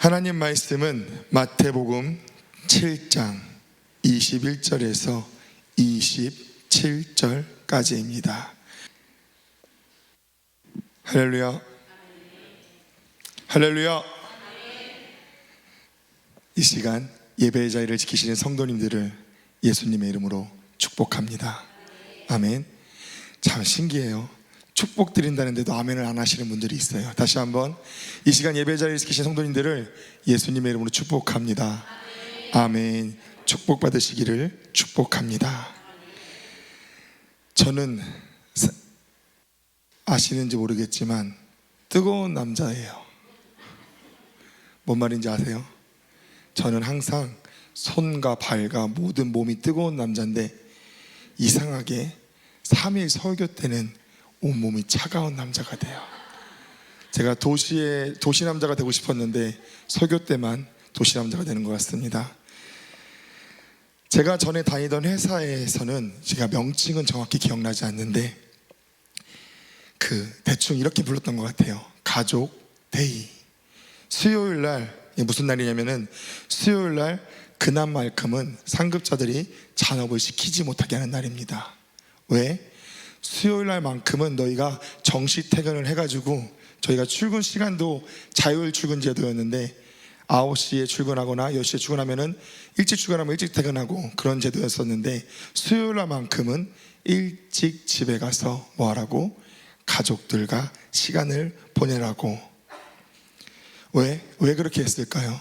하나님 말씀은 마태복음 7장 21절에서 27절까지입니다. 할렐루야. 할렐루야. 이 시간 예배의 자리를 지키시는 성도님들을 예수님의 이름으로 축복합니다. 아멘. 참 신기해요. 축복 드린다는데도 아멘을 안 하시는 분들이 있어요. 다시 한번 이 시간 예배 자리를 지키신 성도님들을 예수님의 이름으로 축복합니다. 아멘. 축복 받으시기를 축복합니다. 저는 아시는지 모르겠지만 뜨거운 남자예요. 뭔 말인지 아세요? 저는 항상 손과 발과 모든 몸이 뜨거운 남자인데 이상하게 3일 설교 때는 온몸이 차가운 남자가 돼요. 제가 도시 남자가 되고 싶었는데 설교 때만 도시 남자가 되는 것 같습니다. 제가 전에 다니던 회사에서는 제가 명칭은 정확히 기억나지 않는데 대충 이렇게 불렀던 것 같아요. 가족 데이. 수요일 날 무슨 날이냐면은 수요일 날 그날만큼은 상급자들이 잔업을 시키지 못하게 하는 날입니다. 왜? 수요일 날만큼은 너희가 정시 퇴근을 해가지고 저희가 출근 시간도 자율 출근 제도였는데 9시에 출근하거나 10시에 출근하면은 일찍 출근하면 일찍 퇴근하고 그런 제도였었는데 수요일 날만큼은 일찍 집에 가서 뭐 하라고? 가족들과 시간을 보내라고. 왜 그렇게 했을까요?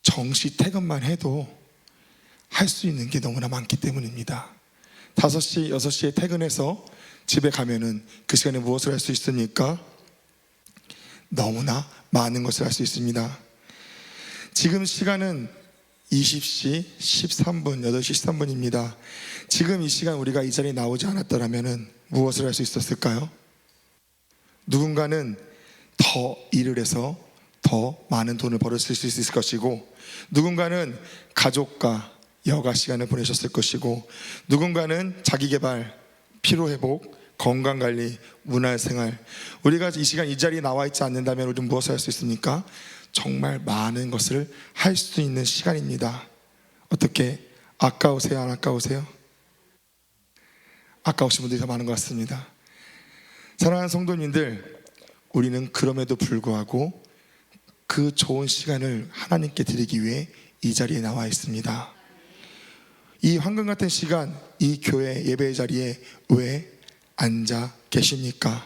정시 퇴근만 해도 할 수 있는 게 너무나 많기 때문입니다. 5시, 6시에 퇴근해서 집에 가면은 그 시간에 무엇을 할 수 있습니까? 너무나 많은 것을 할 수 있습니다. 지금 시간은 20시 13분, 8시 13분입니다. 지금 이 시간 우리가 이 자리에 나오지 않았더라면 무엇을 할 수 있었을까요? 누군가는 더 일을 해서 더 많은 돈을 벌었을 수 있을 것이고, 누군가는 가족과 여가 시간을 보내셨을 것이고, 누군가는 자기개발, 피로회복, 건강관리, 문화생활. 우리가 이 시간 이 자리에 나와 있지 않는다면 우리는 무엇을 할 수 있습니까? 정말 많은 것을 할 수 있는 시간입니다. 어떻게? 아까우세요? 안 아까우세요? 아까우신 분들이 더 많은 것 같습니다. 사랑하는 성도님들, 우리는 그럼에도 불구하고 그 좋은 시간을 하나님께 드리기 위해 이 자리에 나와 있습니다. 이 황금 같은 시간, 이 교회 예배의 자리에 왜 앉아 계십니까?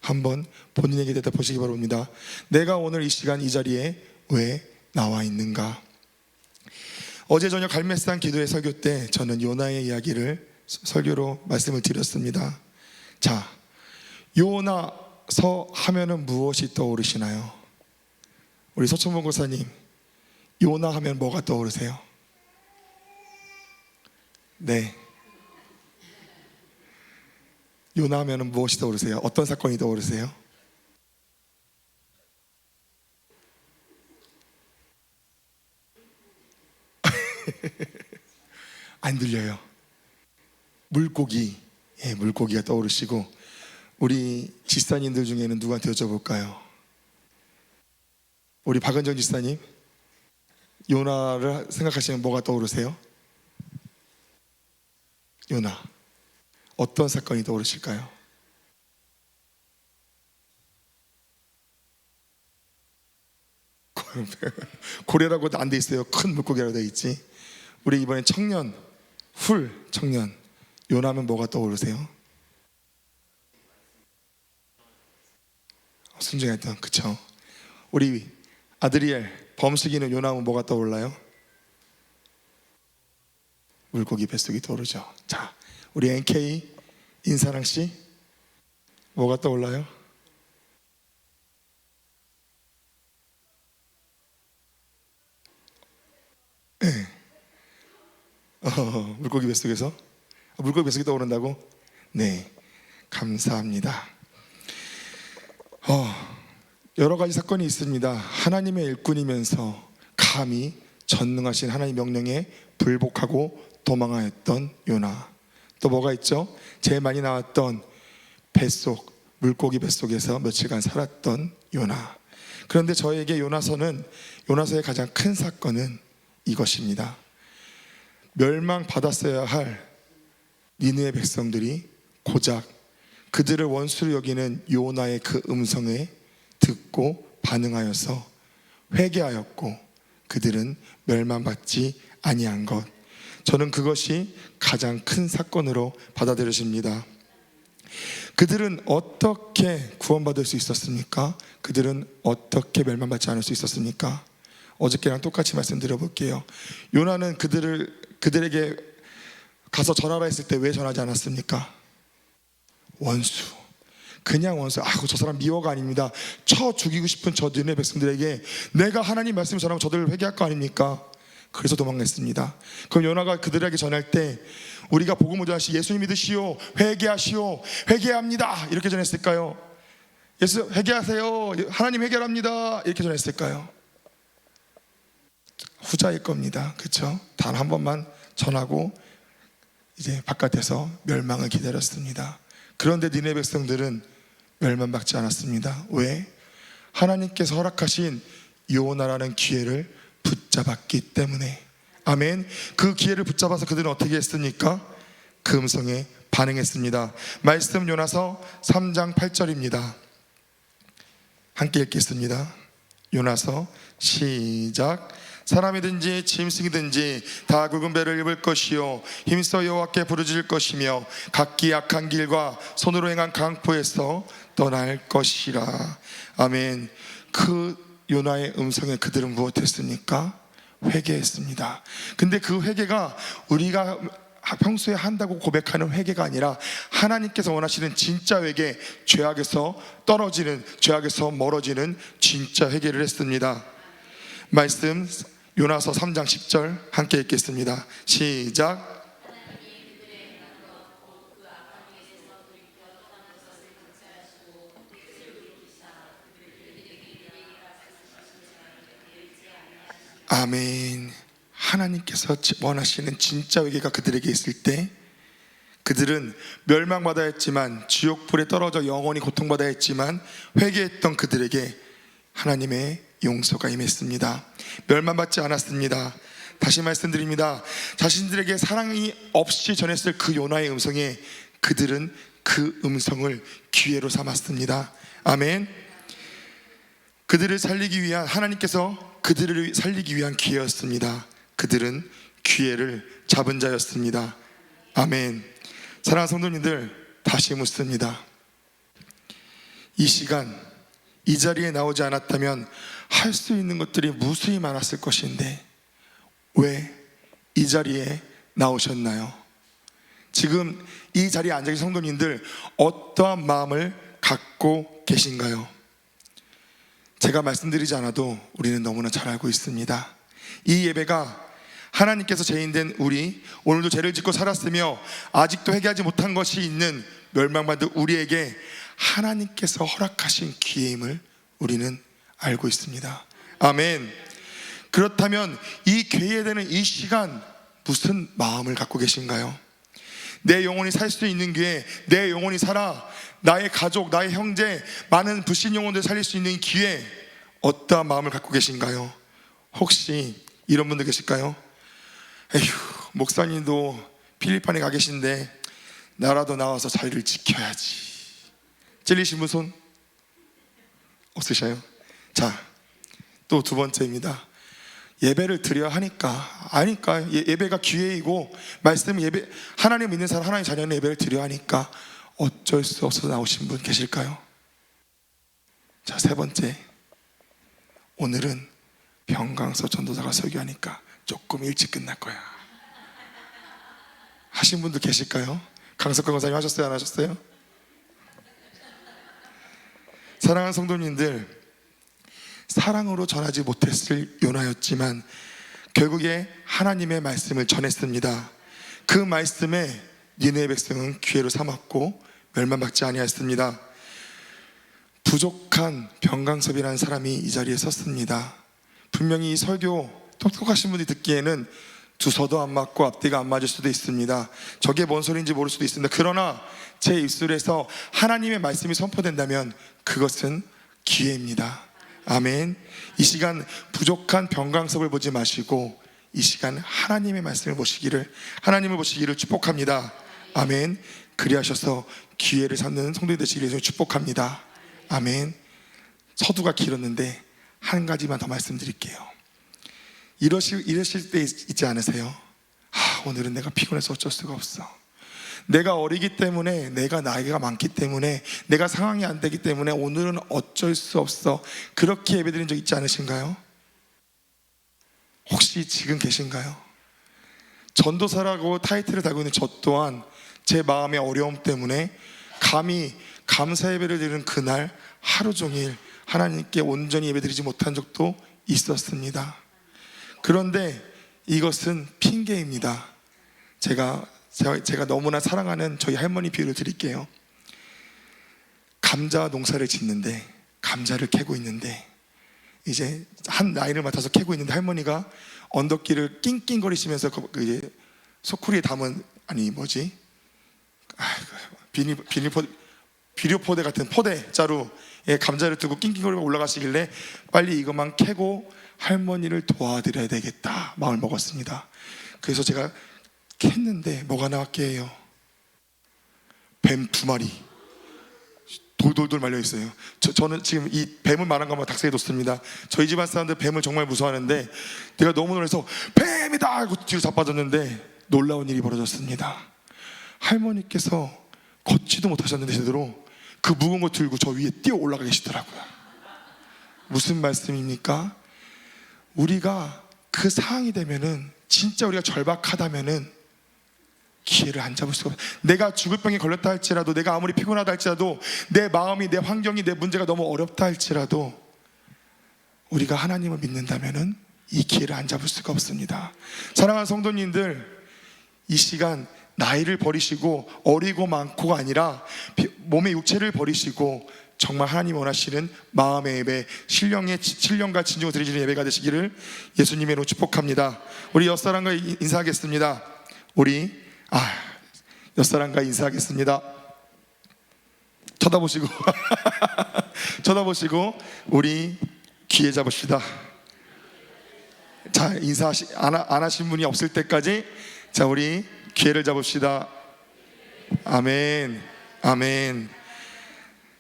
한번 본인에게 대답하시기 바랍니다. 내가 오늘 이 시간 이 자리에 왜 나와 있는가? 어제 저녁 갈매산 기도회 설교 때 저는 요나의 이야기를 설교로 말씀을 드렸습니다. 자, 요나서 하면은 무엇이 떠오르시나요? 우리 서천봉 고사님, 요나 하면 뭐가 떠오르세요? 네. 요나 하면 무엇이 떠오르세요? 어떤 사건이 떠오르세요? 안 들려요. 물고기. 예, 물고기가 떠오르시고, 우리 지사님들 중에는 누구한테 여쭤볼까요? 우리 박은정 지사님, 요나를 생각하시면 뭐가 떠오르세요? 요나. 어떤 사건이 떠오르실까요? 고래라고도 안 돼 있어요. 큰 물고기라고 돼 있지. 우리 이번에 청년, 요나면 뭐가 떠오르세요? 순종했던, 그쵸? 우리 아드리엘, 범식이는 요나면 뭐가 떠올라요? 물고기 뱃속이 떠오르죠. 자, 우리 NK 인사랑 씨 뭐가 떠올라요? 네. 물고기 뱃속에서 물고기 뱃속이 떠오른다고? 네, 감사합니다. 여러 가지 사건이 있습니다. 하나님의 일꾼이면서 감히 전능하신 하나님 명령에 불복하고 도망하였던 요나. 또 뭐가 있죠? 제일 많이 나왔던 뱃속, 물고기 뱃속에서 며칠간 살았던 요나. 그런데 저에게 요나서의 가장 큰 사건은 이것입니다. 멸망받았어야 할 니느웨 백성들이 고작 그들을 원수로 여기는 요나의 그 음성에 듣고 반응하여서 회개하였고 그들은 멸망받지 아니한 것, 저는 그것이 가장 큰 사건으로 받아들여집니다. 그들은 어떻게 구원받을 수 있었습니까? 그들은 어떻게 멸망받지 않을 수 있었습니까? 어저께랑 똑같이 말씀드려볼게요. 요나는 그들에게 가서 전하라 했을 때 왜 전하지 않았습니까? 원수, 그냥 원수. 저 사람 미워가 아닙니다. 쳐 죽이고 싶은 저 니느웨 백성들에게 내가 하나님 말씀을 전하면 저들을 회개할 거 아닙니까? 그래서 도망냈습니다. 그럼 요나가 그들에게 전할 때 우리가 복음을 전하시 예수님 믿으시오, 회개하시오, 회개합니다 이렇게 전했을까요? 예수 회개하세요, 하나님 회개합니다 이렇게 전했을까요? 후자일 겁니다. 그렇죠? 단 한 번만 전하고 이제 바깥에서 멸망을 기다렸습니다. 그런데 니느웨 백성들은 멸망받지 않았습니다. 왜? 하나님께서 허락하신 요나라는 기회를 붙잡았기 때문에. 아멘. 그 기회를 붙잡아서 그들은 어떻게 했습니까? 그 음성에 반응했습니다. 말씀 요나서 3장 8절입니다. 함께 읽겠습니다. 요나서 시작. 사람이든지 짐승이든지 다 굵은 배를 입을 것이요 힘써 여호와께 부르짖을 것이며 각기 악한 길과 손으로 행한 강포에서 떠날 것이라. 아멘. 그 요나의 음성에 그들은 무엇했습니까? 회개했습니다. 근데 그 회개가 우리가 평소에 한다고 고백하는 회개가 아니라 하나님께서 원하시는 진짜 회개, 죄악에서 떨어지는, 죄악에서 멀어지는 진짜 회개를 했습니다. 말씀 요나서 3장 10절 함께 읽겠습니다. 시작. 아멘. 하나님께서 원하시는 진짜 회개가 그들에게 있을 때 그들은 멸망받아야 했지만, 지옥불에 떨어져 영원히 고통받아야 했지만 회개했던 그들에게 하나님의 용서가 임했습니다. 멸망받지 않았습니다. 다시 말씀드립니다. 자신들에게 사랑이 없이 전했을 그 요나의 음성에 그들은 그 음성을 기회로 삼았습니다. 아멘. 그들을 살리기 위한, 하나님께서 그들을 살리기 위한 기회였습니다. 그들은 기회를 잡은 자였습니다. 아멘. 사랑하는 성도님들, 다시 묻습니다. 이 시간 이 자리에 나오지 않았다면 할 수 있는 것들이 무수히 많았을 것인데 왜 이 자리에 나오셨나요? 지금 이 자리에 앉아 계신 성도님들, 어떠한 마음을 갖고 계신가요? 제가 말씀드리지 않아도 우리는 너무나 잘 알고 있습니다. 이 예배가 하나님께서 죄인된 우리, 오늘도 죄를 짓고 살았으며 아직도 회개하지 못한 것이 있는 멸망받을 우리에게 하나님께서 허락하신 기회임을 우리는 알고 있습니다. 아멘. 그렇다면 이 괴예되는 이 시간 무슨 마음을 갖고 계신가요? 내 영혼이 살 수 있는 기회, 내 영혼이 살아, 나의 가족, 나의 형제, 많은 불신 영혼들 살릴 수 있는 기회, 어떠한 마음을 갖고 계신가요? 혹시 이런 분들 계실까요? 에휴, 목사님도 필리핀에 가 계신데 나라도 나와서 자리를 지켜야지. 찔리신 분 손 없으셔요? 자, 또 두 번째입니다. 예배를 드려야 아니까 예배가 기회이고, 말씀 예배, 하나님 믿는 사람, 하나님 자녀는 예배를 드려야 하니까 어쩔 수 없어서 나오신 분 계실까요? 자, 세 번째, 오늘은 병강서 전도사가 설교하니까 조금 일찍 끝날 거야 하신 분들 계실까요? 강석권 권사님 하셨어요? 안 하셨어요? 사랑하는 성도님들, 사랑으로 전하지 못했을 요나였지만 결국에 하나님의 말씀을 전했습니다. 그 말씀에 니느웨 백성은 기회로 삼았고 멸망받지 아니하였습니다. 부족한 병강섭이라는 사람이 이 자리에 섰습니다. 분명히 이 설교 똑똑하신 분이 듣기에는 두서도 안 맞고 앞뒤가 안 맞을 수도 있습니다. 저게 뭔 소리인지 모를 수도 있습니다. 그러나 제 입술에서 하나님의 말씀이 선포된다면 그것은 기회입니다. 아멘. 이 시간 부족한 병강석을 보지 마시고 이 시간 하나님의 말씀을 보시기를, 하나님을 보시기를 축복합니다. 아멘. 그리하셔서 기회를 삼는 성도들 되시기를 축복합니다. 아멘. 서두가 길었는데 한 가지만 더 말씀드릴게요. 이러실 때 있지 않으세요? 오늘은 내가 피곤해서 어쩔 수가 없어. 내가 어리기 때문에, 내가 나이가 많기 때문에, 내가 상황이 안 되기 때문에 오늘은 어쩔 수 없어. 그렇게 예배드린 적 있지 않으신가요? 혹시 지금 계신가요? 전도사라고 타이틀을 달고 있는 저 또한 제 마음의 어려움 때문에 감히 감사 예배를 드리는 그날 하루 종일 하나님께 온전히 예배드리지 못한 적도 있었습니다. 그런데 이것은 핑계입니다. 제가 너무나 사랑하는 저희 할머니 비유를 드릴게요. 감자 농사를 짓는데, 감자를 캐고 있는데, 이제 한 나이를 맡아서 캐고 있는데 할머니가 언덕길을 낑낑거리시면서 이제 소쿠리에 담은, 비료포대 같은 포대자루에 감자를 두고 낑낑거리고 올라가시길래 빨리 이것만 캐고 할머니를 도와드려야 되겠다 마음을 먹었습니다. 그래서 제가 캤는데 뭐가 나왔게요? 뱀 2마리 돌돌돌 말려있어요. 저는 지금 이 뱀을 말한 것만 닭살이 돋습니다. 저희 집안 사람들 뱀을 정말 무서워하는데 내가 너무 놀라서 뱀이다 하고 뒤로 자빠졌는데 놀라운 일이 벌어졌습니다. 할머니께서 걷지도 못하셨는데 제대로 그 무거운 거 들고 저 위에 뛰어 올라가 계시더라고요. 무슨 말씀입니까? 우리가 그 상황이 되면은, 진짜 우리가 절박하다면은 기회를 안 잡을 수가 없어요. 내가 죽을 병에 걸렸다 할지라도, 내가 아무리 피곤하다 할지라도, 내 마음이, 내 환경이, 내 문제가 너무 어렵다 할지라도 우리가 하나님을 믿는다면은 이 기회를 안 잡을 수가 없습니다. 사랑하는 성도님들, 이 시간 나이를 버리시고 어리고 많고가 아니라 몸의 육체를 버리시고 정말 하나님 원하시는 마음의 예배, 신령과 진정을 드리시는 예배가 되시기를 예수님의 이름으로 축복합니다. 우리 옆사람과 인사하겠습니다. 옆사람과 인사하겠습니다. 쳐다보시고 쳐다보시고 우리 귀에 잡읍시다. 자, 인사 안 하신 분이 없을 때까지, 자, 우리 기회를 잡읍시다. 아멘. 아멘.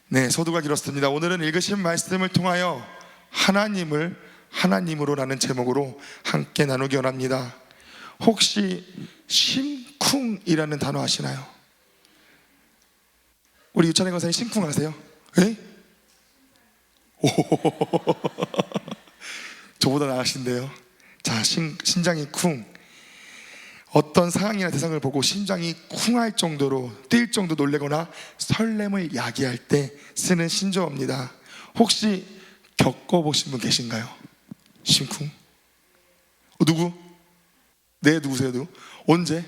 네, 서두가 길었습니다. 오늘은 읽으신 말씀을 통하여 하나님을 하나님으로라는 제목으로 함께 나누기 원합니다. 혹시 심쿵이라는 단어 아시나요? 우리 유찬혜 권사님 심쿵 아세요? 에? 저보다 나으신데요. 자, 심장이 쿵. 어떤 상황이나 대상을 보고 심장이 쿵할 정도로, 뛸 정도 놀래거나 설렘을 야기할 때 쓰는 신조어입니다. 혹시 겪어보신 분 계신가요? 심쿵? 누구? 네, 누구세요? 누구? 언제?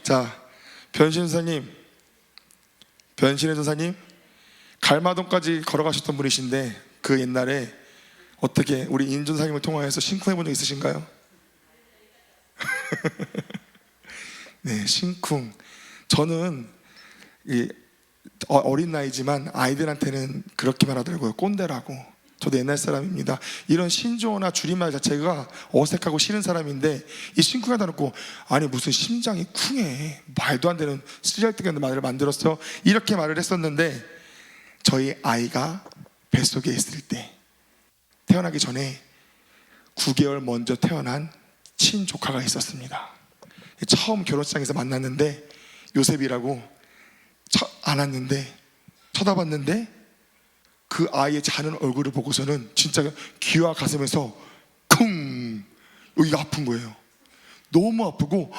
자, 변신의 전사님 갈마동까지 걸어가셨던 분이신데 그 옛날에 어떻게 우리 인전사님을 통하여서 심쿵해 본 적 있으신가요? 네, 심쿵. 저는 어린 나이지만 아이들한테는 그렇게 말하더라고요. 꼰대라고. 저도 옛날 사람입니다. 이런 신조어나 줄임말 자체가 어색하고 싫은 사람인데 이 심쿵하다 놓고, 아니 무슨 심장이 쿵해, 말도 안 되는 쓰잘데기 말을 만들어서 이렇게 말을 했었는데, 저희 아이가 뱃속에 있을 때, 태어나기 전에 9개월 먼저 태어난 친조카가 있었습니다. 처음 결혼식장에서 만났는데 요셉이라고 안았는데 쳐다봤는데 그 아이의 자는 얼굴을 보고서는 진짜 귀와 가슴에서 쿵, 여기가 아픈 거예요. 너무 아프고,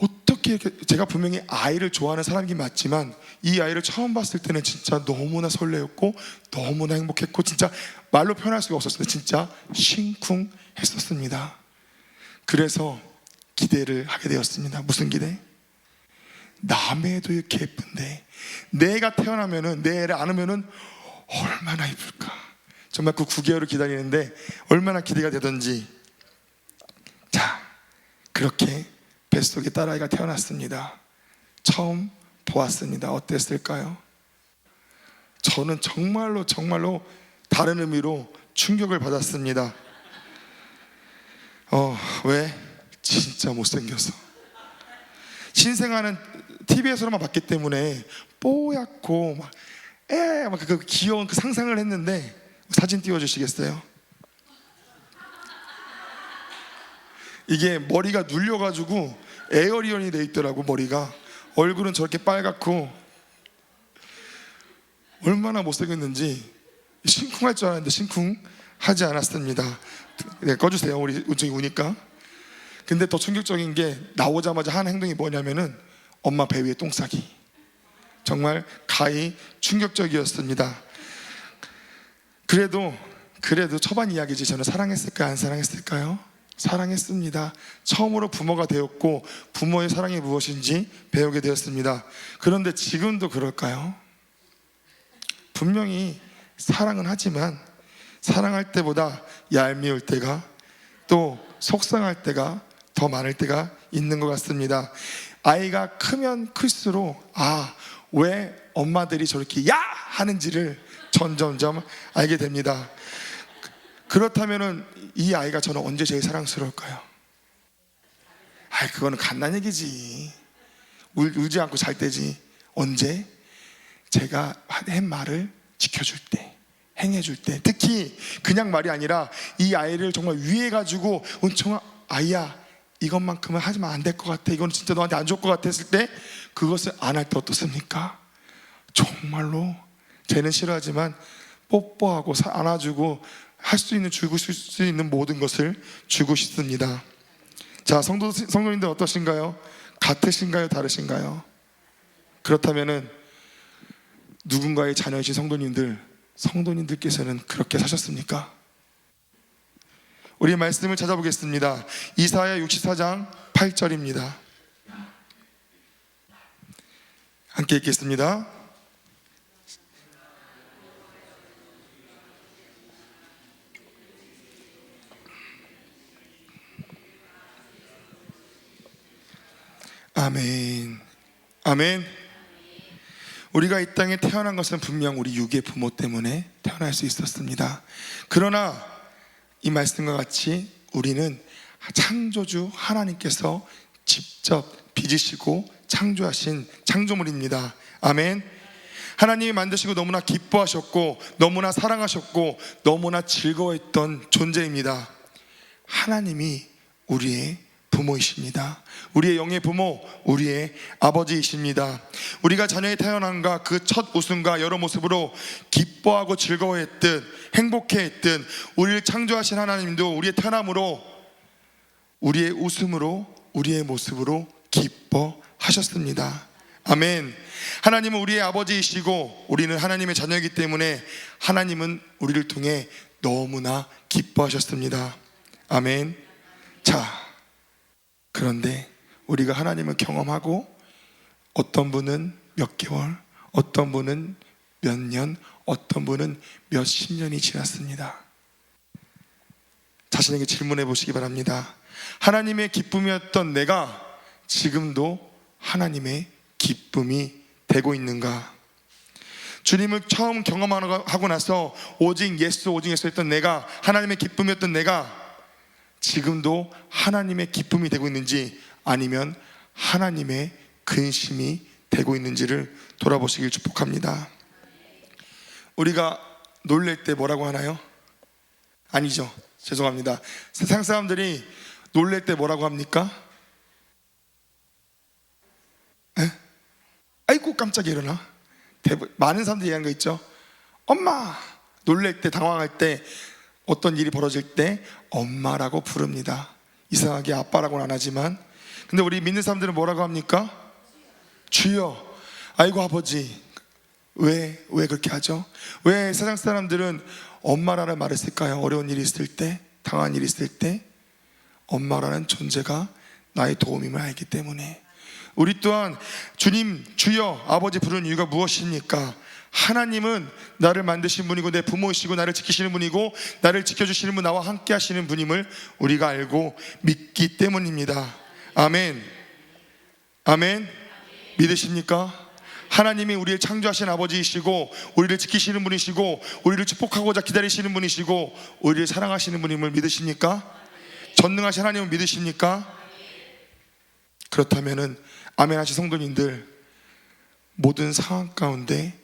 어떻게 이렇게, 제가 분명히 아이를 좋아하는 사람이긴 맞지만 이 아이를 처음 봤을 때는 진짜 너무나 설레었고 너무나 행복했고 진짜 말로 표현할 수가 없었어요. 진짜 심쿵했었습니다. 그래서 기대를 하게 되었습니다. 무슨 기대? 남의 애도 이렇게 예쁜데 내 애가 태어나면은, 내 애를 안으면은 얼마나 이쁠까. 정말 그 9개월을 기다리는데 얼마나 기대가 되던지. 자, 그렇게 뱃속에 딸아이가 태어났습니다. 처음 보았습니다. 어땠을까요? 저는 정말로 다른 의미로 충격을 받았습니다. 왜? 진짜 못생겨서. 신생아는 TV에서만 봤기 때문에 뽀얗고 막 그 귀여운 그 상상을 했는데, 사진 띄워주시겠어요? 이게 머리가 눌려가지고 에어리언이 돼 있더라고. 머리가, 얼굴은 저렇게 빨갛고 얼마나 못생겼는지 심쿵할 줄 알았는데 심쿵하지 않았습니다. 네, 꺼주세요. 우리 운정이 우니까. 근데 더 충격적인 게, 나오자마자 한 행동이 뭐냐면은 엄마 배 위에 똥 싸기. 정말 가히 충격적이었습니다. 그래도 초반 이야기지. 저는 사랑했을까요? 안 사랑했을까요? 사랑했습니다. 처음으로 부모가 되었고 부모의 사랑이 무엇인지 배우게 되었습니다. 그런데 지금도 그럴까요? 분명히 사랑은 하지만 사랑할 때보다 얄미울 때가, 또 속상할 때가 더 많을 때가 있는 것 같습니다. 아이가 크면 클수록 왜 엄마들이 저렇게 야! 하는지를 점점점 알게 됩니다. 그렇다면은 이 아이가 저는 언제 제일 사랑스러울까요? 그거는 갓난 얘기지. 울지 않고 잘 때지. 언제? 제가 한 말을 지켜줄 때, 행해줄 때, 특히 그냥 말이 아니라 이 아이를 정말 위해가지고, 은총아, 아이야, 이것만큼은 하지만 안 될 것 같아, 이건 진짜 너한테 안 좋을 것 같아 했을 때, 그것을 안 할 때 어떻습니까? 정말로 쟤는 싫어하지만 뽀뽀하고 안아주고 할 수 있는, 주고 수 있는 모든 것을 주고 싶습니다. 자, 성도님들 어떠신가요? 같으신가요? 다르신가요? 그렇다면은 누군가의 자녀이신 성도님들께서는 그렇게 사셨습니까? 우리 말씀을 찾아보겠습니다. 이사야 64장 8절입니다. 함께 읽겠습니다. 아멘. 아멘. 우리가 이 땅에 태어난 것은 분명 우리 육의 부모 때문에 태어날 수 있었습니다. 그러나 이 말씀과 같이 우리는 창조주 하나님께서 직접 빚으시고 창조하신 창조물입니다. 아멘. 하나님이 만드시고 너무나 기뻐하셨고 너무나 사랑하셨고 너무나 즐거워했던 존재입니다. 하나님이 우리의 부모이십니다. 우리의 영의 부모, 우리의 아버지이십니다. 우리가 자녀의 태어남과 그 첫 웃음과 여러 모습으로 기뻐하고 즐거워했듯, 행복해했듯, 우리를 창조하신 하나님도 우리의 태어남으로, 우리의 웃음으로, 우리의 모습으로 기뻐하셨습니다. 아멘. 하나님은 우리의 아버지이시고 우리는 하나님의 자녀이기 때문에 하나님은 우리를 통해 너무나 기뻐하셨습니다. 아멘. 자, 그런데 우리가 하나님을 경험하고, 어떤 분은 몇 개월, 어떤 분은 몇 년, 어떤 분은 몇십 년이 지났습니다. 자신에게 질문해 보시기 바랍니다. 하나님의 기쁨이었던 내가 지금도 하나님의 기쁨이 되고 있는가? 주님을 처음 경험하고 나서 오직 예수 했던 내가, 하나님의 기쁨이었던 내가 지금도 하나님의 기쁨이 되고 있는지, 아니면 하나님의 근심이 되고 있는지를 돌아보시길 축복합니다. 우리가 놀랄 때 뭐라고 하나요? 아니죠, 죄송합니다. 세상 사람들이 놀랄 때 뭐라고 합니까? 아이고 깜짝이야 일어나. 많은 사람들이 얘기하는 거 있죠. 엄마. 놀랄 때, 당황할 때, 어떤 일이 벌어질 때 엄마라고 부릅니다. 이상하게 아빠라고는 안 하지만. 근데 우리 믿는 사람들은 뭐라고 합니까? 주여. 아이고 아버지. 왜 그렇게 하죠? 왜 세상 사람들은 엄마라는 말을 쓸까요? 어려운 일이 있을 때, 당한 일이 있을 때 엄마라는 존재가 나의 도움임을 알기 때문에. 우리 또한 주님, 주여, 아버지 부르는 이유가 무엇입니까? 하나님은 나를 만드신 분이고 내 부모이시고 나를 지키시는 분이고 나를 지켜주시는 분, 나와 함께 하시는 분임을 우리가 알고 믿기 때문입니다. 아멘. 아멘. 믿으십니까? 하나님이 우리를 창조하신 아버지이시고 우리를 지키시는 분이시고 우리를 축복하고자 기다리시는 분이시고 우리를 사랑하시는 분임을 믿으십니까? 전능하신 하나님을 믿으십니까? 그렇다면은 아멘 하신 성도님들, 모든 상황 가운데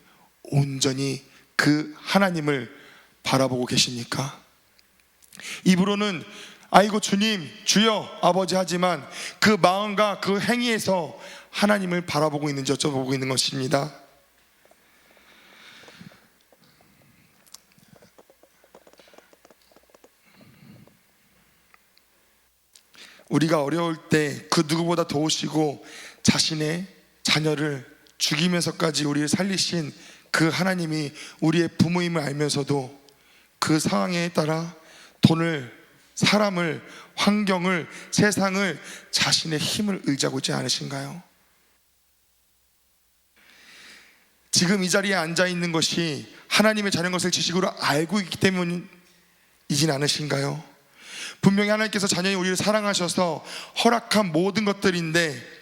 온전히 그 하나님을 바라보고 계십니까? 입으로는 아이고 주님, 주여, 아버지 하지만 그 마음과 그 행위에서 하나님을 바라보고 있는지 여쭤보고 있는 것입니다. 우리가 어려울 때 그 누구보다 도우시고 자신의 자녀를 죽이면서까지 우리를 살리신 그 하나님이 우리의 부모임을 알면서도 그 상황에 따라 돈을, 사람을, 환경을, 세상을, 자신의 힘을 의지하고 있지 않으신가요? 지금 이 자리에 앉아 있는 것이 하나님의 자녀인 것을 지식으로 알고 있기 때문이진 않으신가요? 분명히 하나님께서 자녀인 우리를 사랑하셔서 허락한 모든 것들인데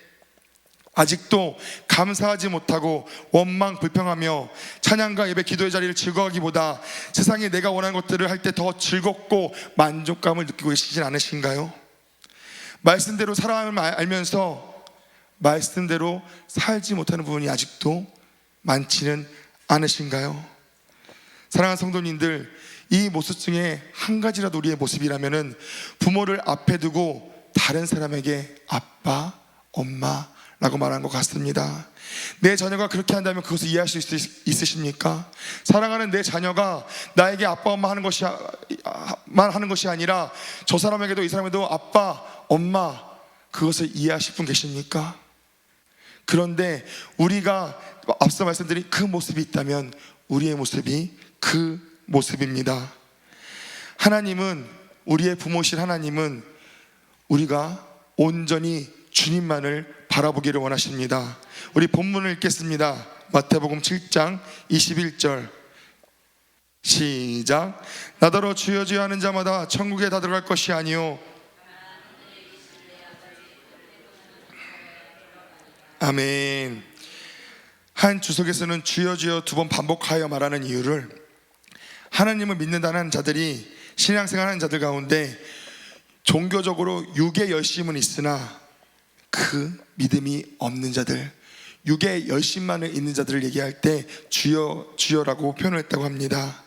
아직도 감사하지 못하고 원망 불평하며 찬양과 예배 기도의 자리를 즐거워하기보다 세상에 내가 원하는 것들을 할 때 더 즐겁고 만족감을 느끼고 계시진 않으신가요? 말씀대로 사랑함을 알면서 말씀대로 살지 못하는 부분이 아직도 많지는 않으신가요? 사랑하는 성도님들, 이 모습 중에 한 가지라도 우리의 모습이라면은 부모를 앞에 두고 다른 사람에게 아빠, 엄마라고 말하는 것 같습니다. 내 자녀가 그렇게 한다면 그것을 이해하실 수 있으십니까? 사랑하는 내 자녀가 나에게 아빠, 엄마 하는 것이 아니라 저 사람에게도 이 사람에게도 아빠, 엄마, 그것을 이해하실 분 계십니까? 그런데 우리가 앞서 말씀드린 그 모습이 있다면 우리의 모습이 그 모습입니다. 하나님은, 우리의 부모신 하나님은 우리가 온전히 주님만을 바라보기를 원하십니다. 우리 본문을 읽겠습니다. 마태복음 7장 21절 시작. 나더러 주여 주여 하는 자마다 천국에 다 들어갈 것이 아니요 아멘. 한 주석에서는 주여 주여 두 번 반복하여 말하는 이유를, 하나님을 믿는다는 자들이, 신앙생활하는 자들 가운데 종교적으로 육의 열심은 있으나 그 믿음이 없는 자들, 육의 열심만을 있는 자들을 얘기할 때 주여 주여라고 표현을 했다고 합니다.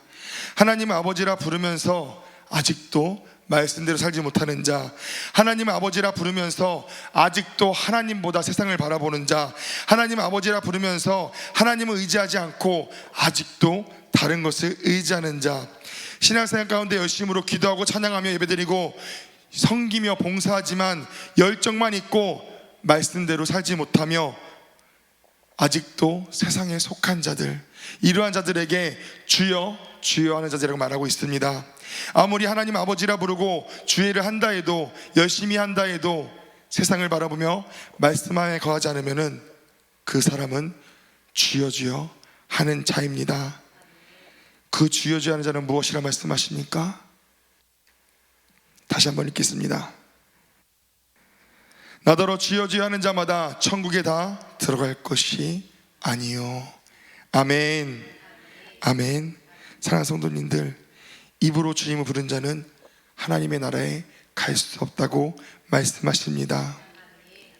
하나님을 아버지라 부르면서 아직도 말씀대로 살지 못하는 자, 하나님을 아버지라 부르면서 아직도 하나님보다 세상을 바라보는 자, 하나님을 아버지라 부르면서 하나님을 의지하지 않고 아직도 다른 것을 의지하는 자, 신앙생활 가운데 열심으로 기도하고 찬양하며 예배드리고 섬기며 봉사하지만 열정만 있고 말씀대로 살지 못하며 아직도 세상에 속한 자들, 이러한 자들에게 주여 주여 하는 자들이라고 말하고 있습니다. 아무리 하나님 아버지라 부르고 주의를 한다 해도, 열심히 한다 해도 세상을 바라보며 말씀 안에 거하지 않으면 그 사람은 주여 주여 하는 자입니다. 그 주여 주여 하는 자는 무엇이라 말씀하십니까? 다시 한번 읽겠습니다. 나더러 주여 주여 하는 자마다 천국에 다 들어갈 것이 아니요 아멘. 아멘. 사랑하는 성도님들, 입으로 주님을 부른 자는 하나님의 나라에 갈 수 없다고 말씀하십니다.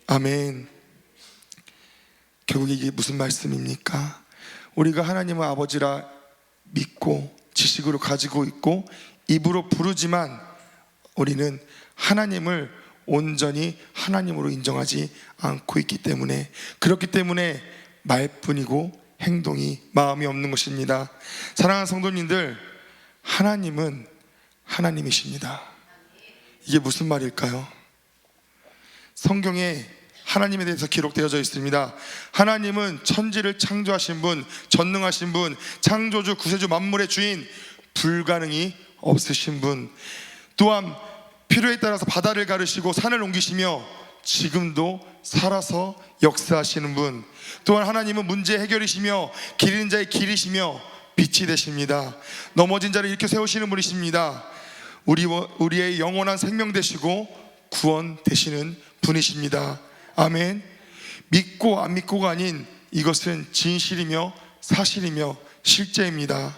아멘. 결국 이게 무슨 말씀입니까? 우리가 하나님을 아버지라 믿고 지식으로 가지고 있고 입으로 부르지만 우리는 하나님을 온전히 하나님으로 인정하지 않고 있기 때문에, 그렇기 때문에 말뿐이고 행동이, 마음이 없는 것입니다. 사랑하는 성도님들, 하나님은 하나님이십니다. 이게 무슨 말일까요? 성경에 하나님에 대해서 기록되어져 있습니다. 하나님은 천지를 창조하신 분, 전능하신 분, 창조주, 구세주, 만물의 주인, 불가능이 없으신 분, 또한 필요에 따라서 바다를 가르시고 산을 옮기시며 지금도 살아서 역사하시는 분, 또한 하나님은 문제 해결이시며 길 잃은 자의 길이시며 빛이 되십니다. 넘어진 자를 일으켜 세우시는 분이십니다. 우리의 영원한 생명 되시고 구원 되시는 분이십니다. 아멘. 믿고 안 믿고가 아닌 이것은 진실이며 사실이며 실제입니다.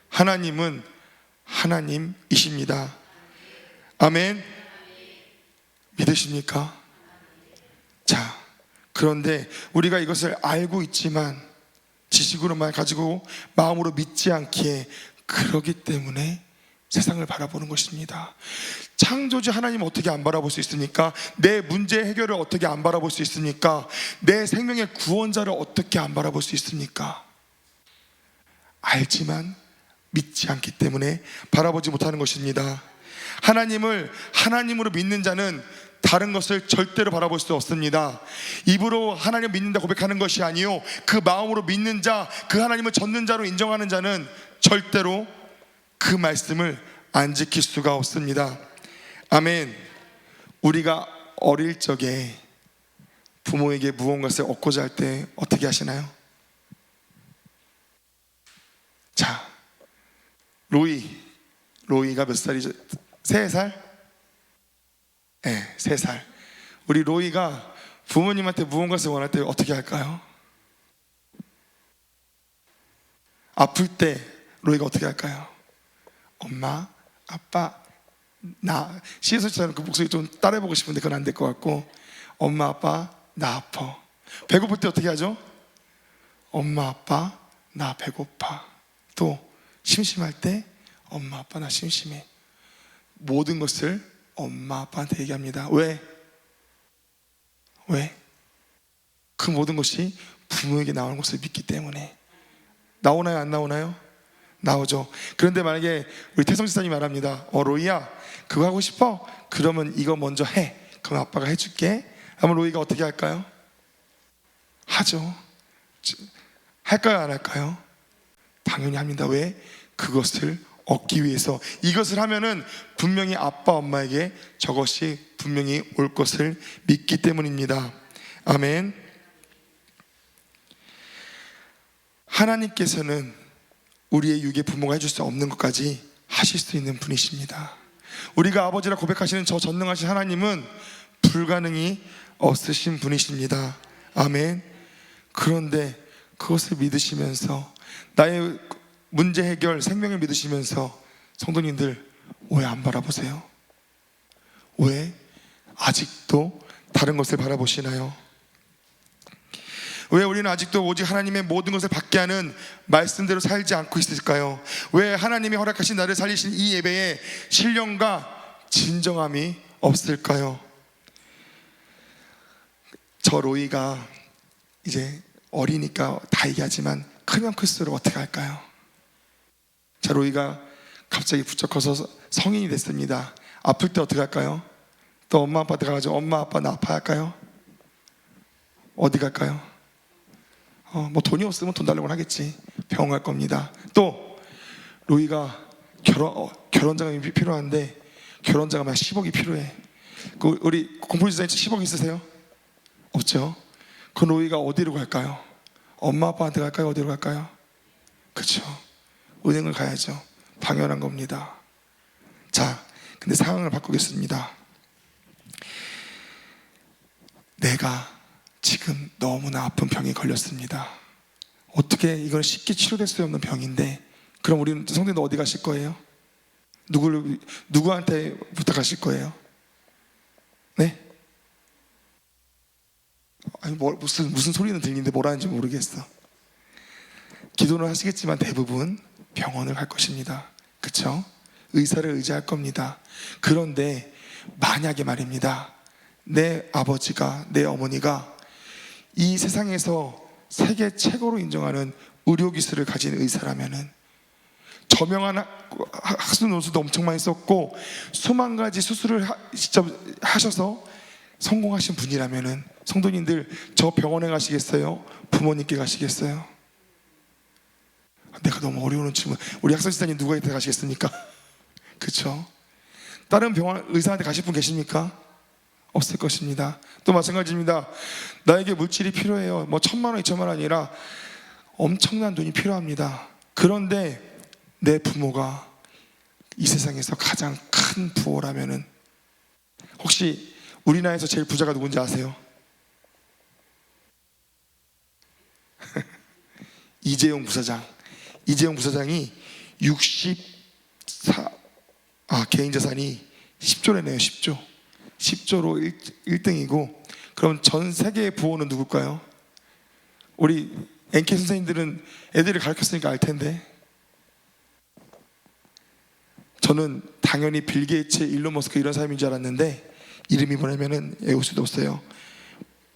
하나님은 하나님이십니다. 아멘. 믿으십니까? 자, 그런데 우리가 이것을 알고 있지만 지식으로만 가지고 마음으로 믿지 않기에, 그러기 때문에 세상을 바라보는 것입니다. 창조주 하나님 어떻게 안 바라볼 수 있습니까? 내 문제 해결을 어떻게 안 바라볼 수 있습니까? 내 생명의 구원자를 어떻게 안 바라볼 수 있습니까? 알지만 믿지 않기 때문에 바라보지 못하는 것입니다. 하나님을 하나님으로 믿는 자는 다른 것을 절대로 바라볼 수 없습니다. 입으로 하나님을 믿는다 고백하는 것이 아니요, 그 마음으로 믿는 자, 그 하나님을 전는 자로 인정하는 자는 절대로 그 말씀을 안 지킬 수가 없습니다. 아멘. 우리가 어릴 적에 부모에게 무언가를 얻고자 할 때 어떻게 하시나요? 자, 로이가 몇 살이죠? 3살? 네, 3살. 우리 로이가 부모님한테 무언가를 원할 때 어떻게 할까요? 아플 때 로이가 어떻게 할까요? 엄마, 아빠, 나. 시에서처럼 그 목소리 좀 따라해보고 싶은데 그건 안 될 것 같고, 엄마, 아빠, 나 아파. 배고플 때 어떻게 하죠? 엄마, 아빠, 나 배고파. 또 심심할 때 엄마, 아빠, 나 심심해. 모든 것을 엄마, 아빠한테 얘기합니다. 왜? 그 모든 것이 부모에게 나오는 것을 믿기 때문에. 나오나요? 안 나오나요? 나오죠. 그런데 만약에 우리 태성 지사님이 말합니다. 로이야, 그거 하고 싶어? 그러면 이거 먼저 해. 그럼 아빠가 해줄게. 그러면 로이가 어떻게 할까요? 하죠. 할까요? 안 할까요? 당연히 합니다. 왜? 그것을 얻기 위해서. 이것을 하면은 분명히 아빠 엄마에게 저것이 분명히 올 것을 믿기 때문입니다. 아멘. 하나님께서는 우리의 육의 부모가 해줄 수 없는 것까지 하실 수 있는 분이십니다. 우리가 아버지라 고백하시는 저 전능하신 하나님은 불가능이 없으신 분이십니다. 아멘. 그런데 그것을 믿으시면서, 나의 문제 해결, 생명을 믿으시면서 성도님들 왜 안 바라보세요? 왜 아직도 다른 것을 바라보시나요? 왜 우리는 아직도 오직 하나님의 모든 것을 받게 하는 말씀대로 살지 않고 있을까요? 왜 하나님이 허락하신 나를 살리신 이 예배에 신령과 진정함이 없을까요? 저 로이가 이제 어리니까 다 얘기하지만 크면 클수록 어떻게 할까요? 자, 로이가 갑자기 부쩍 커서 성인이 됐습니다. 아플 때 어떻게 할까요? 또 엄마 아빠한테 가가지고 엄마 아빠 나 아파할까요? 어디 갈까요? 뭐 돈이 없으면 돈 달라고 하겠지. 병원 갈 겁니다. 또 로이가 결혼 자금이 필요한데 결혼 자금 한 10억이 필요해. 우리 공포지사님 10억 있으세요? 없죠? 그 로이가 어디로 갈까요? 엄마 아빠한테 갈까요? 어디로 갈까요? 그렇죠. 은행을 가야죠. 당연한 겁니다. 자, 근데 상황을 바꾸겠습니다. 내가 지금 너무나 아픈 병에 걸렸습니다. 어떻게 이건 쉽게 치료될 수 없는 병인데, 그럼 우리 성도님들 어디 가실 거예요? 누구한테 부탁하실 거예요? 네? 아니 무슨 소리는 들리는데 뭘 하는지 모르겠어. 기도는 하시겠지만 대부분 병원을 갈 것입니다. 그렇죠? 의사를 의지할 겁니다. 그런데 만약에 말입니다, 내 아버지가, 내 어머니가 이 세상에서 세계 최고로 인정하는 의료기술을 가진 의사라면은, 저명한 학술 논술도 엄청 많이 썼고 수만 가지 수술을 직접 하셔서 성공하신 분이라면은, 성도님들 저 병원에 가시겠어요? 부모님께 가시겠어요? 내가 너무 어려운 질문. 우리 학설지사님 누구한테 가시겠습니까? 그렇죠? 다른 병원 의사한테 가실 분 계십니까? 없을 것입니다. 또 마찬가지입니다. 나에게 물질이 필요해요. 뭐 1,000만 원, 2,000만 원 아니라 엄청난 돈이 필요합니다. 그런데 내 부모가 이 세상에서 가장 큰 부호라면은, 혹시 우리나라에서 제일 부자가 누군지 아세요? 이재용 부사장이 개인 자산이 10조래네요. 10조로 1등이고, 그럼 전 세계의 부호는 누굴까요? 우리 NK 선생님들은 애들을 가르쳤으니까 알 텐데, 저는 당연히 빌 게이츠, 일론 머스크 이런 사람인 줄 알았는데 이름이 뭐냐면은 외울 수도 없어요.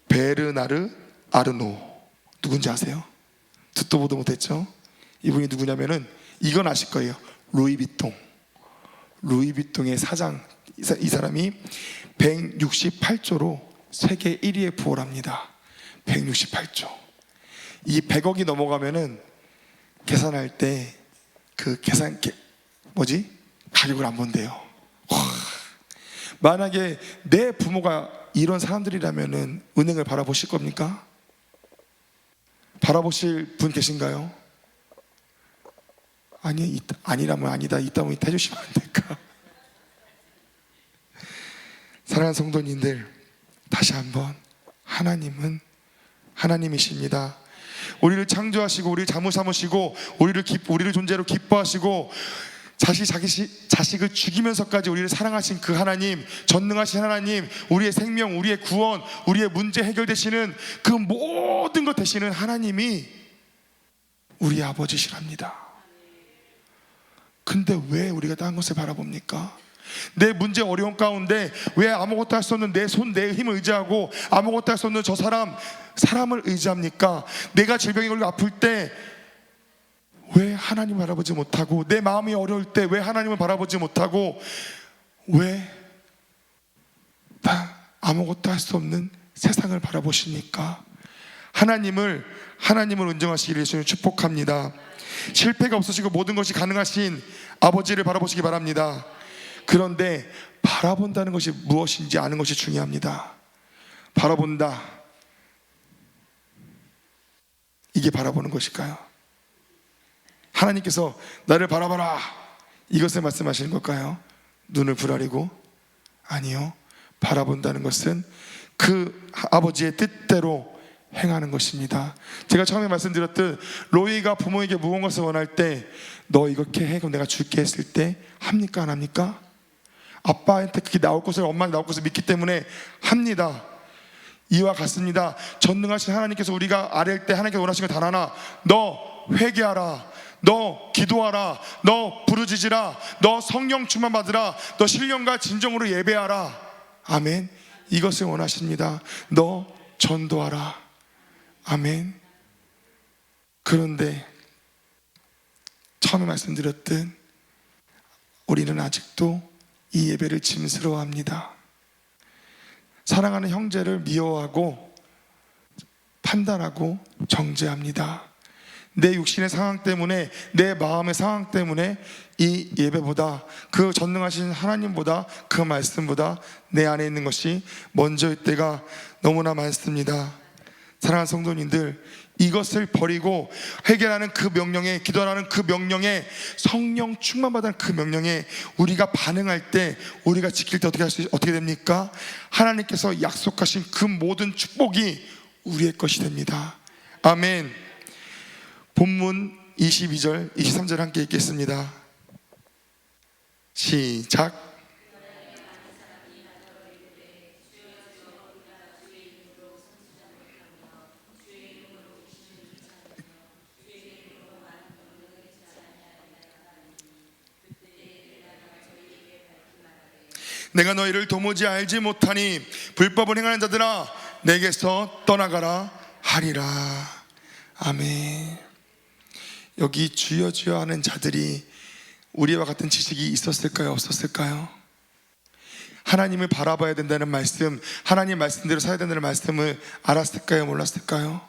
베르나르 아르노. 누군지 아세요? 듣도 보도 못했죠? 이분이 누구냐면은, 이건 아실 거예요. 루이비통의 사장. 이 사람이 168조로 세계 1위의 부호랍니다. 168조. 이 100억이 넘어가면은 계산할 때 그 가격을 안 본대요. 만약에 내 부모가 이런 사람들이라면은 은행을 바라보실 겁니까? 바라보실 분 계신가요? 아니라면 아니다, 있다면 있다 해주시면 안 될까? 사랑하는 성도님들, 다시 한번 하나님은 하나님이십니다. 우리를 창조하시고 우리를 자무 삼으시고 우리를 존재로 기뻐하시고 자식을 죽이면서까지 우리를 사랑하신 그 하나님, 전능하신 하나님, 우리의 생명, 우리의 구원, 우리의 문제 해결되시는 그 모든 것 되시는 하나님이 우리 아버지시랍니다. 근데 왜 우리가 다른 것을 바라봅니까? 내 문제 어려운 가운데 왜 아무것도 할 수 없는 내 손, 내 힘을 의지하고 아무것도 할 수 없는 저 사람을 의지합니까? 내가 질병에 걸려 아플 때 왜 하나님을 바라보지 못하고, 내 마음이 어려울 때 왜 하나님을 바라보지 못하고, 왜 아무것도 할 수 없는 세상을 바라보십니까? 하나님을 인정하시기를 예수님 축복합니다. 실패가 없으시고 모든 것이 가능하신 아버지를 바라보시기 바랍니다. 그런데 바라본다는 것이 무엇인지 아는 것이 중요합니다. 바라본다, 이게 바라보는 것일까요? 하나님께서 나를 바라봐라, 이것을 말씀하시는 걸까요? 눈을 부라리고? 아니요. 바라본다는 것은 그 아버지의 뜻대로 행하는 것입니다. 제가 처음에 말씀드렸듯, 로이가 부모에게 무거운 것을 원할 때 너 이렇게 해, 그럼 내가 줄게 했을 때 합니까, 안 합니까? 아빠한테 그게 나올 것을, 엄마한테 나올 것을 믿기 때문에 합니다. 이와 같습니다. 전능하신 하나님께서 우리가 아뢰일 때 하나님께서 원하시는 건 단 하나, 너 회개하라, 너 기도하라, 너 부르짖으라, 너 성령 충만 받으라, 너 신령과 진정으로 예배하라. 아멘. 이것을 원하십니다. 너 전도하라. 아멘. 그런데 처음에 말씀드렸듯 우리는 아직도 이 예배를 짐스러워합니다. 사랑하는 형제를 미워하고 판단하고 정죄합니다. 내 육신의 상황 때문에, 내 마음의 상황 때문에 이 예배보다, 그 전능하신 하나님보다, 그 말씀보다 내 안에 있는 것이 먼저일 때가 너무나 많습니다. 사랑하는 성도님들, 이것을 버리고 해결하는 그 명령에, 기도하는 그 명령에, 성령 충만받은 그 명령에 우리가 반응할 때, 우리가 지킬 때 어떻게 됩니까? 하나님께서 약속하신 그 모든 축복이 우리의 것이 됩니다. 아멘. 본문 22절, 23절 함께 읽겠습니다. 시작. 내가 너희를 도무지 알지 못하니 불법을 행하는 자들아 내게서 떠나가라 하리라. 아멘. 여기 주여 주여 하는 자들이 우리와 같은 지식이 있었을까요, 없었을까요? 하나님을 바라봐야 된다는 말씀, 하나님 말씀대로 살아야 된다는 말씀을 알았을까요, 몰랐을까요?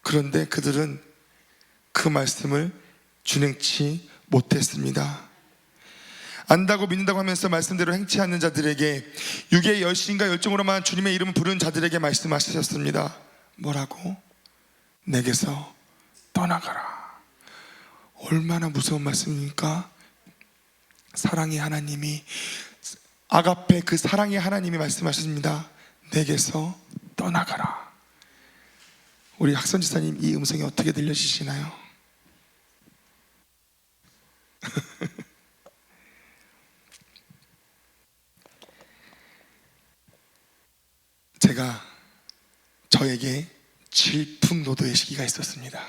그런데 그들은 그 말씀을 준행치 못했습니다. 안다고 믿는다고 하면서 말씀대로 행치 않는 자들에게, 육의 열심과 열정으로만 주님의 이름을 부르는 자들에게 말씀하셨습니다. 뭐라고? 내게서 떠나가라. 얼마나 무서운 말씀입니까? 사랑의 하나님이, 아가페, 그 사랑의 하나님이 말씀하셨습니다. 내게서 떠나가라. 우리 학선 지사님, 이 음성이 어떻게 들려지시나요? 제가 저에게 질풍노도의 시기가 있었습니다.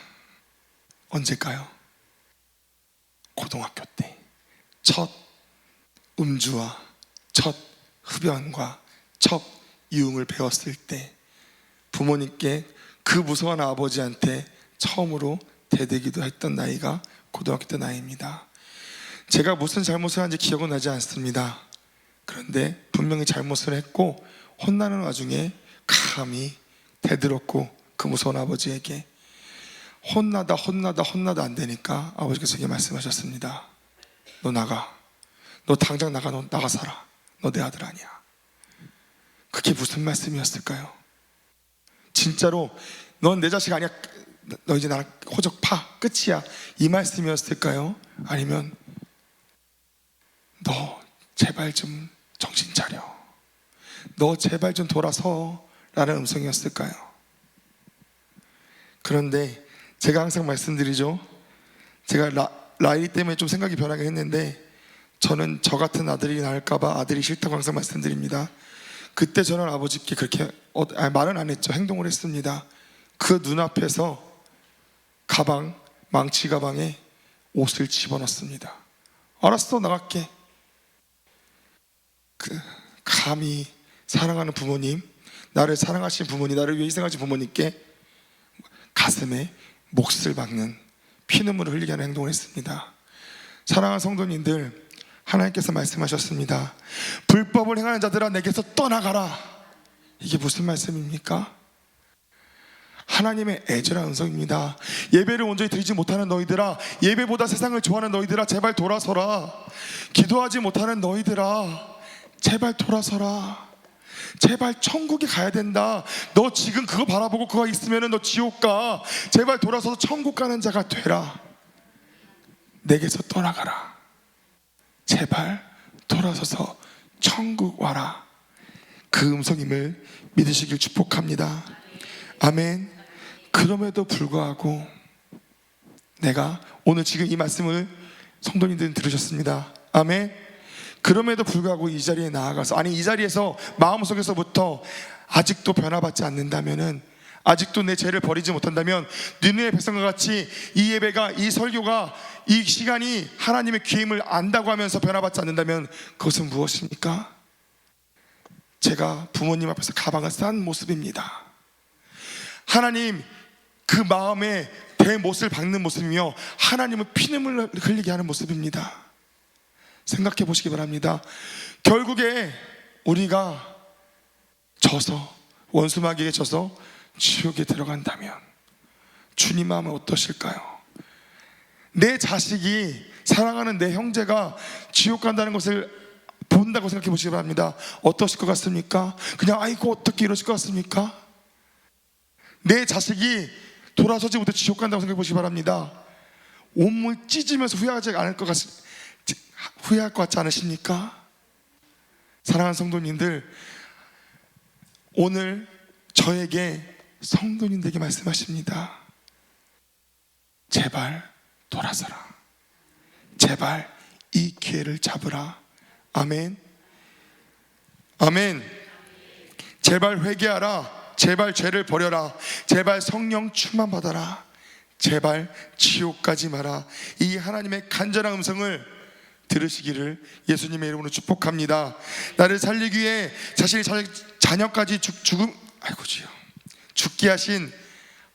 언제일까요? 고등학교 때 첫 음주와 첫 흡연과 첫 유흥을 배웠을 때 부모님께 그 무서운 아버지한테 처음으로 대들기도 했던 나이가 고등학교 때 나이입니다. 제가 무슨 잘못을 한지 기억은 나지 않습니다. 그런데 분명히 잘못을 했고 혼나는 와중에 감히 대들었고, 그 무서운 아버지에게 혼나다 안 되니까 아버지께서 제게 말씀하셨습니다. 너 나가, 너 당장 나가, 너 나가 살아, 너 내 아들 아니야. 그게 무슨 말씀이었을까요? 진짜로 넌 내 자식 아니야, 너 이제 나랑 호적 파, 끝이야, 이 말씀이었을까요? 아니면 너 제발 좀 정신 차려, 너 제발 좀 돌아서 라는 음성이었을까요? 그런데 제가 항상 말씀드리죠, 제가 라일이 때문에 좀 생각이 변하긴 했는데 저는 저 같은 아들이 나을까봐 아들이 싫다고 항상 말씀드립니다. 그때 저는 아버지께 그렇게 말은 안 했죠. 행동을 했습니다. 그 눈앞에서 망치 가방에 옷을 집어넣습니다. 알았어, 나갈게. 감히 사랑하는 부모님, 나를 사랑하신 부모님, 나를 위해 희생하신 부모님께 가슴에 몫을 박는, 피눈물을 흘리게 하는 행동을 했습니다. 사랑하는 성도님들, 하나님께서 말씀하셨습니다. 불법을 행하는 자들아 내게서 떠나가라. 이게 무슨 말씀입니까? 하나님의 애절한 음성입니다. 예배를 온전히 드리지 못하는 너희들아, 예배보다 세상을 좋아하는 너희들아, 제발 돌아서라. 기도하지 못하는 너희들아, 제발 돌아서라. 제발 천국에 가야 된다. 너 지금 그거 바라보고 그거 있으면 너 지옥 가. 제발 돌아서서 천국 가는 자가 되라. 내게서 떠나가라. 제발 돌아서서 천국 와라. 그 음성임을 믿으시길 축복합니다. 아멘. 그럼에도 불구하고 내가 오늘 지금 이 말씀을 성도님들은 들으셨습니다. 아멘. 그럼에도 불구하고 이 자리에 나아가서, 아니 이 자리에서 마음속에서부터 아직도 변화받지 않는다면은, 아직도 내 죄를 버리지 못한다면, 니느웨 백성과 같이 이 예배가, 이 설교가, 이 시간이 하나님의 귀임을 안다고 하면서 변화받지 않는다면 그것은 무엇입니까? 제가 부모님 앞에서 가방을 싼 모습입니다. 하나님 그 마음에 대못을 박는 모습이며 하나님은 피눈물을 흘리게 하는 모습입니다. 생각해 보시기 바랍니다. 결국에 우리가 져서, 원수마귀에게 져서 지옥에 들어간다면 주님 마음은 어떠실까요? 내 자식이, 사랑하는 내 형제가 지옥 간다는 것을 본다고 생각해 보시기 바랍니다. 어떠실 것 같습니까? 그냥 아이고 어떻게 이러실 것 같습니까? 내 자식이 돌아서지 못해 지옥 간다고 생각해 보시기 바랍니다. 온몸 찢으면서 후회할 것 같지 않으십니까? 사랑하는 성도님들, 오늘 저에게, 성도님들에게 말씀하십니다. 제발 돌아서라. 제발 이 기회를 잡으라. 아멘. 아멘. 제발 회개하라. 제발 죄를 버려라. 제발 성령 충만 받아라. 제발 지옥 가지 마라. 이 하나님의 간절한 음성을 들으시기를 예수님의 이름으로 축복합니다. 나를 살리기 위해 자신의 자녀까지 죽게 하신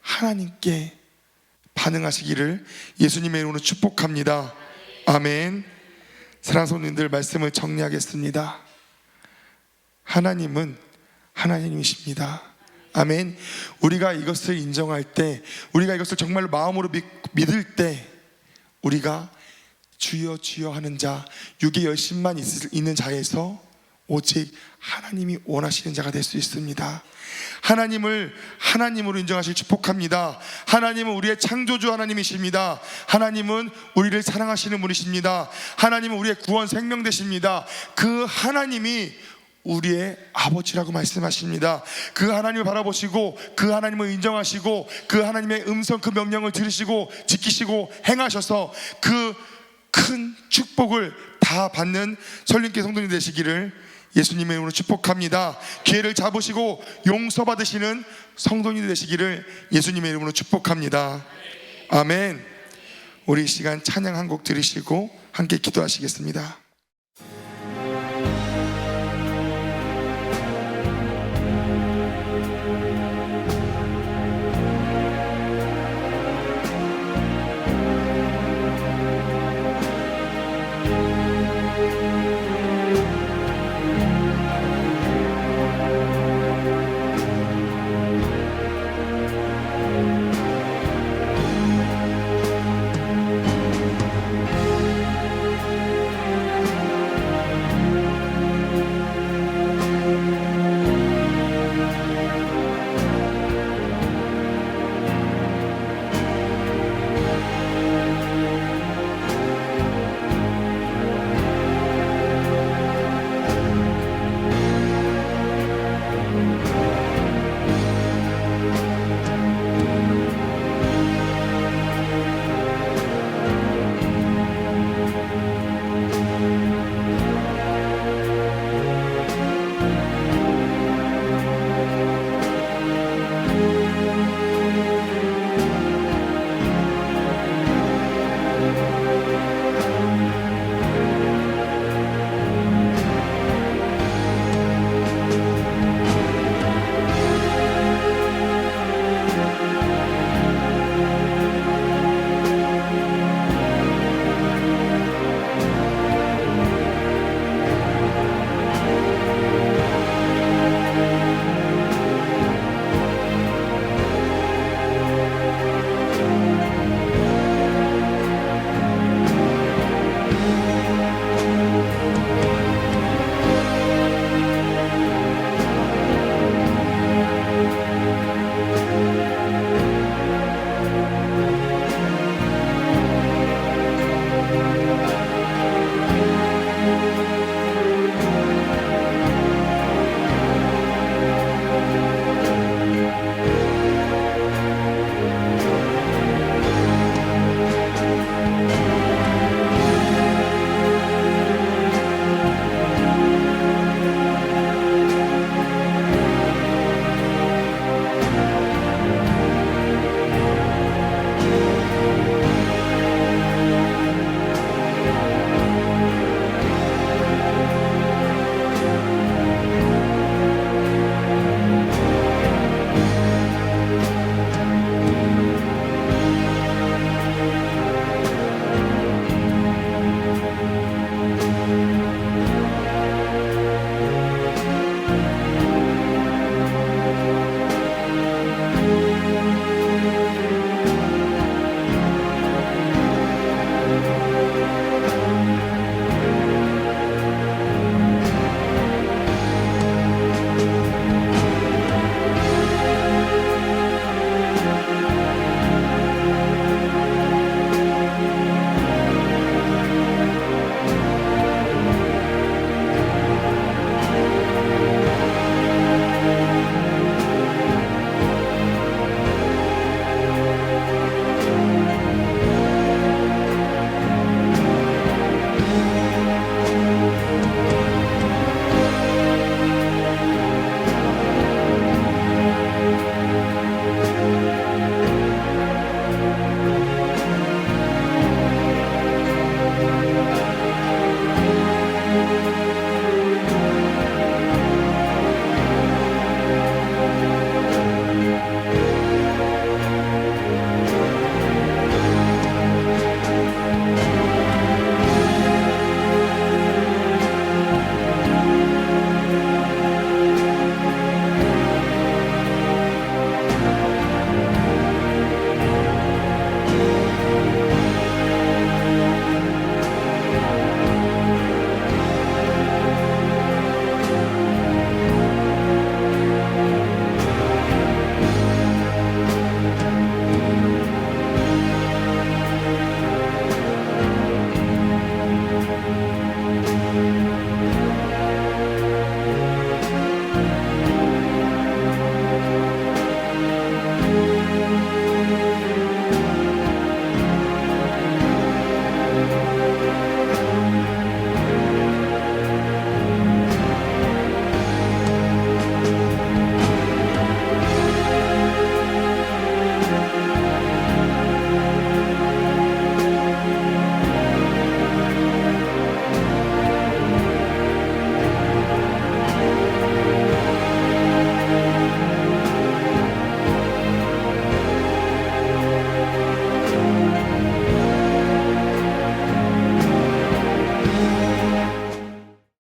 하나님께 반응하시기를 예수님의 이름으로 축복합니다. 아멘. 사랑하는 성도님들, 말씀을 정리하겠습니다. 하나님은 하나님이십니다. 아멘. 우리가 이것을 인정할 때, 우리가 이것을 정말로 마음으로 믿을 때, 우리가 주여 주여 하는 자, 육의 열심만 있는 자에서 오직 하나님이 원하시는 자가 될 수 있습니다. 하나님을 하나님으로 인정하실 축복합니다. 하나님은 우리의 창조주 하나님이십니다. 하나님은 우리를 사랑하시는 분이십니다. 하나님은 우리의 구원 생명 되십니다. 그 하나님이 우리의 아버지라고 말씀하십니다. 그 하나님을 바라보시고 그 하나님을 인정하시고 그 하나님의 음성, 그 명령을 들으시고 지키시고 행하셔서 그 큰 축복을 다 받는 설림교회 성도님 되시기를 예수님의 이름으로 축복합니다. 기회를 잡으시고 용서받으시는 성도님 되시기를 예수님의 이름으로 축복합니다. 아멘. 우리 이 시간 찬양 한 곡 들으시고 함께 기도하시겠습니다.